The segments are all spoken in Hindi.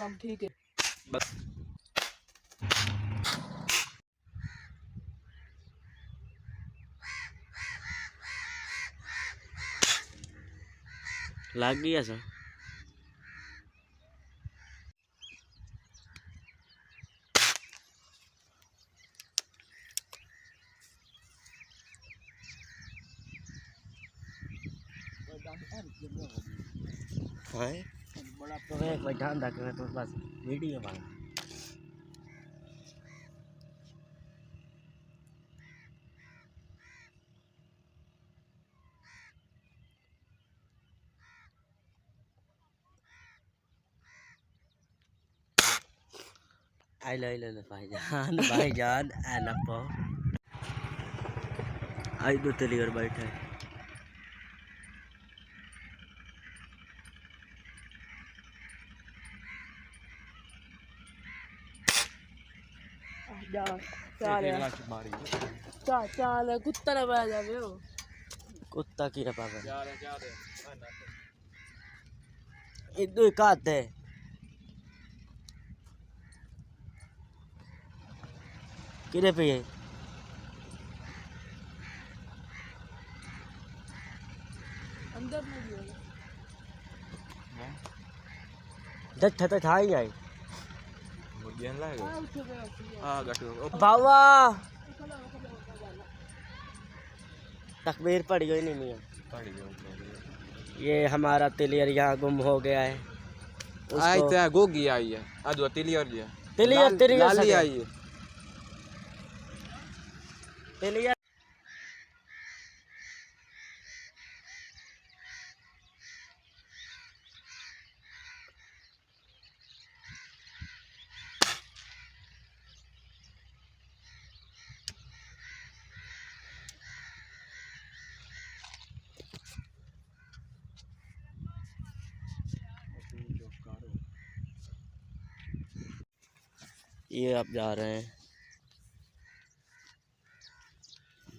काम ठीक है। लग गया सर। बड़ा तो एक भाई ध्यान रखना तो बस वीडियो बना। आई ले भाईजान भाईजान एनपो आई दो तेली और बैठे चाल कुत्ता ना बजा जावे हो। कुत्ता की रपा कर इदु काते किरे पे अंदर नहीं गया दठ तो था ही आई मुर्गियां लाएगा हां गटू बावा तकबीर पड़ गई नहीं मियां पड़ गया। ये हमारा तिलियर यहाँ गुम हो गया है। आई तो गोगी आई है अदो तिलियर लिया तिलियर तिलियर लाली आई है तिलियर ये अब जा रहे हैं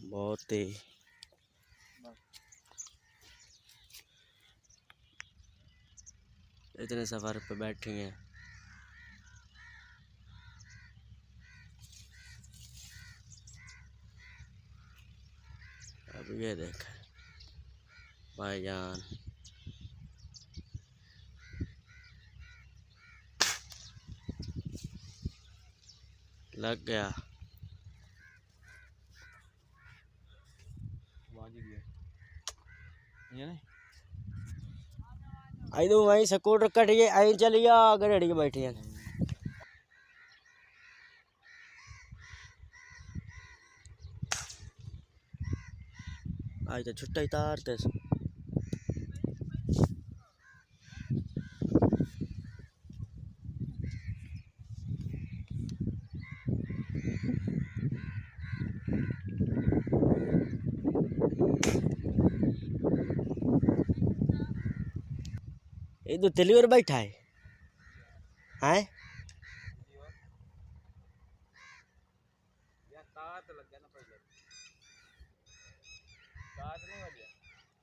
बहुत ही इतने सफर पे बैठी हैं। अब ये देख भाईजान लग गया ये नहीं आई दो वहीं स्कूटर कटिए आई चलिए गड़े के बैठी हैं। आज तो छुट्टा ही तारते ये तो तिली और बैठा है हैं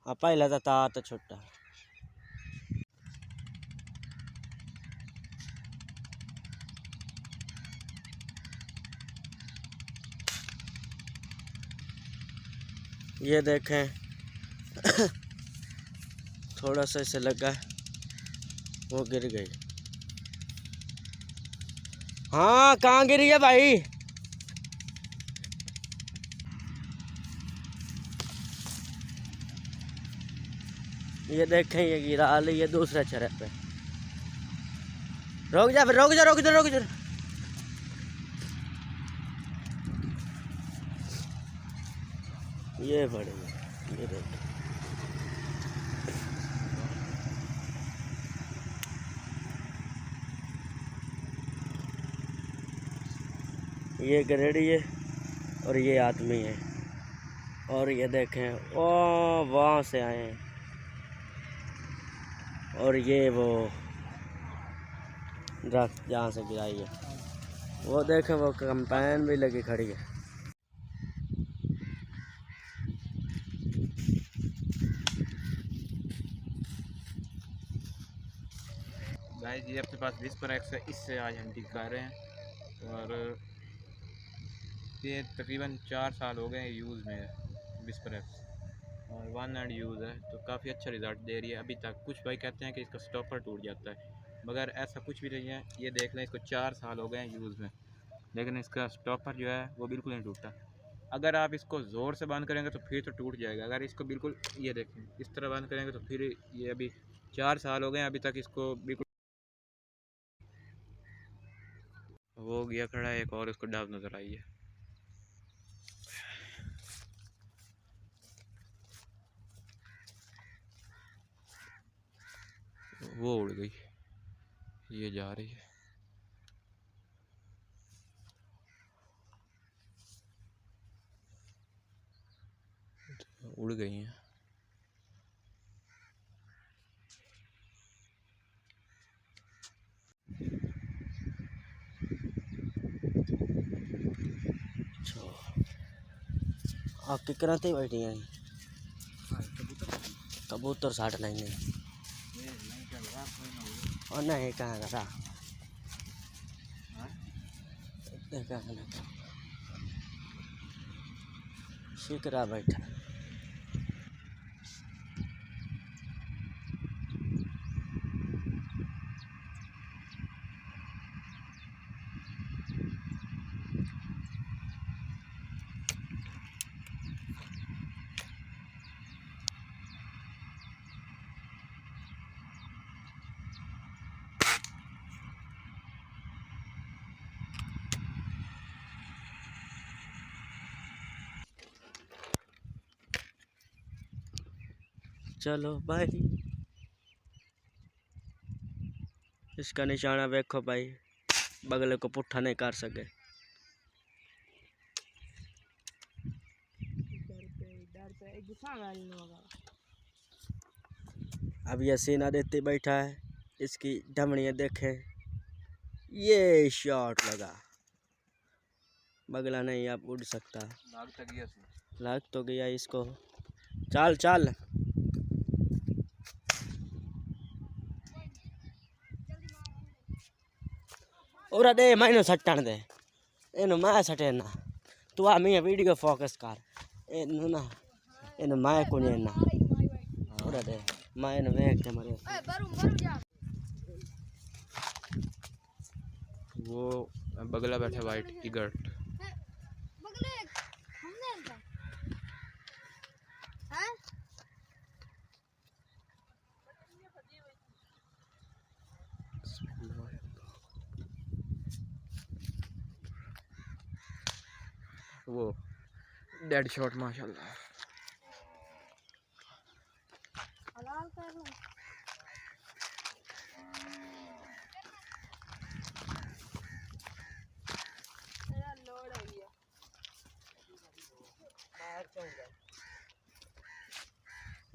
हाँ पहला तो तार तो छुट्टा ये देखें थोड़ा सा इसे लगा वो गिर गई। हाँ कहाँ गिरी है भाई ये देखें ये गिरा ली ये दूसरा चरह पे रुक जा फिर रुक जा रुक जा रुक जा ये बड़े ये देख ये गरेड़ी है और ये आदमी है और ये देखें ओ वहाँ से आए हैं और ये वो दरख्त जहाँ से गिराई है वो देखें वो कंपाइन भी लगी खड़ी है। गाइस ये अपने पास विस्पर एक्स है, इससे आज हम डील कर रहे हैं और ये तकरीबन 4 साल हो गए यूज़ में है विस्पर एक्स और 1 एंड यूज़ है तो काफ़ी अच्छा रिज़ल्ट दे रही है अभी तक। कुछ भाई कहते हैं कि इसका स्टॉपर टूट जाता है, मगर ऐसा कुछ भी नहीं है। ये देख लें, इसको 4 साल हो गए हैं यूज़ में, लेकिन इसका स्टॉपर जो है वो बिल्कुल नहीं टूटता। अगर आप इसको ज़ोर से बंद करेंगे तो फिर तो टूट जाएगा। अगर इसको बिल्कुल ये देखें इस तरह बंद करेंगे तो फिर ये अभी 4 साल हो गए हैं अभी तक इसको बिल्कुल। वो गया खड़ा है एक और उसको डब नज़र आई है। वो उड़ गई, ये जा रही है। उड़ गई हैं। अच्छा आप किकराते बैठी हैं कबूतर साट लेंगे और नहीं कहाँ करा शिकरा बैठा। चलो भाई इसका निशाना देखो भाई, बगले को पुट्ठा नहीं कर सके। डर पे एक गुस्सा वाली नहीं होगा। अब ये सीना देते बैठा है, इसकी धमनियाँ देखे, ये शॉट लगा, बगला नहीं अब उड़ सकता। लाग तो गया इसको। चल चल और दे मैंने सट्टन दे इन मैं सटे ना तू आ मैं वीडियो फोकस कर इन ना इन मैं को नहीं ना और दे मैं इन वेख के मरे। वो बगला बैठा वाइट ईगर्ट। वो डेड शॉट माशाल्लाह।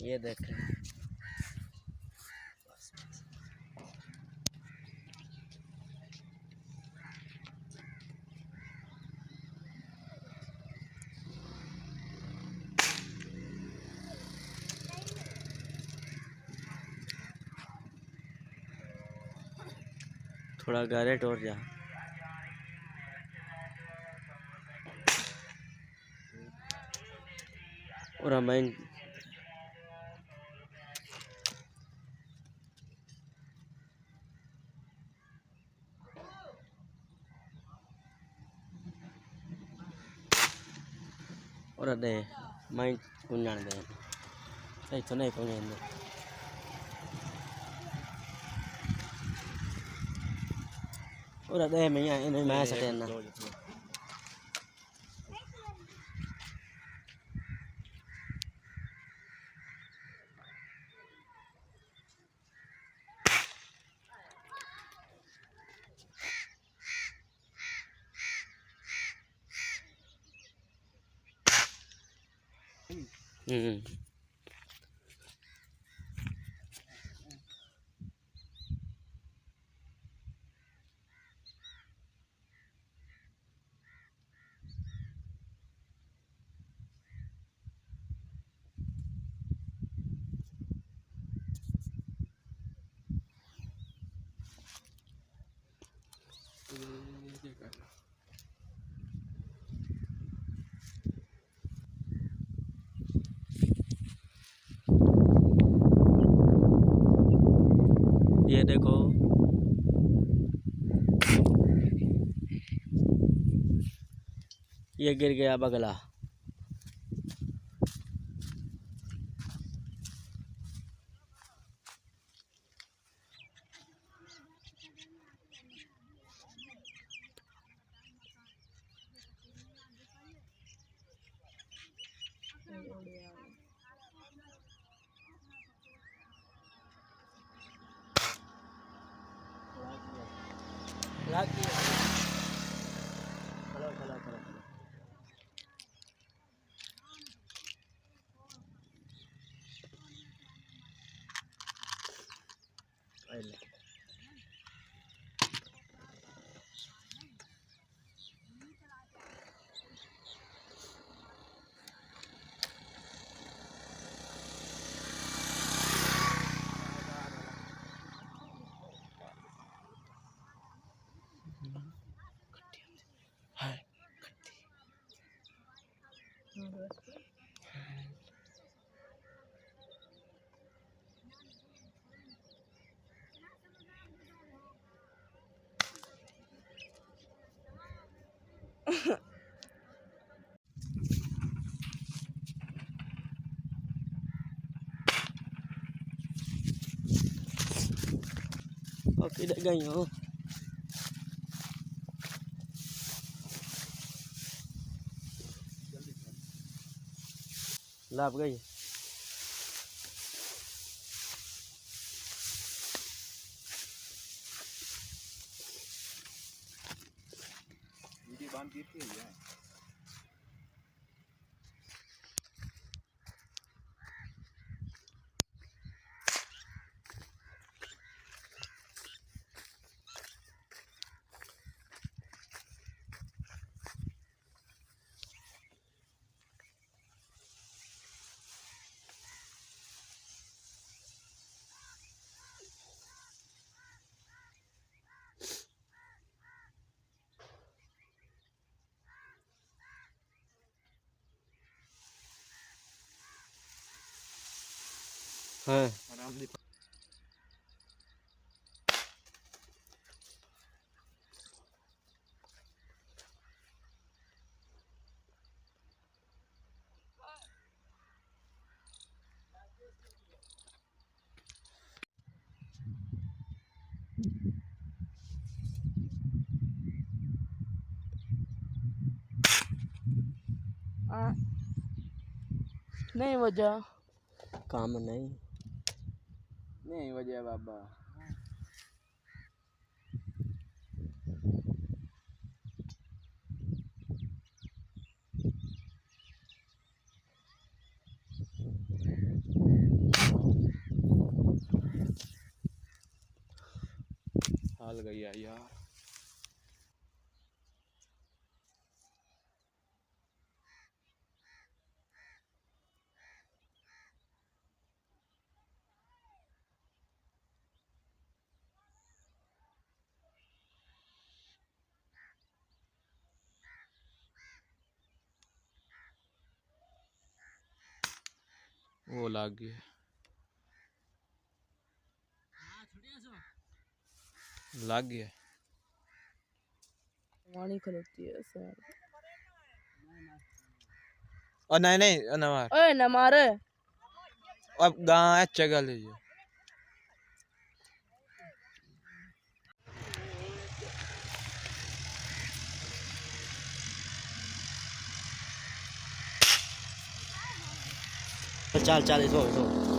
ये देख थोड़ा गैरेट और जा और मैं और दे मैं कुंजन दे नहीं तो नहीं कुंजन दे और दे मैं सटे ना कर। ये देखो ये गिर गया बगला। किधर गई हो? लाभ गई। बांध दी थी यार। हाँ आराम से नहीं वजह काम नहीं। नहीं वजह बाबा। हाल गई यार। वो लग गया। लग गया। पानी खलोती है सर। और नहीं नहीं न मार। ओए न मारे। अब गाँव है जगह लीजिए। चल चल इसो इसो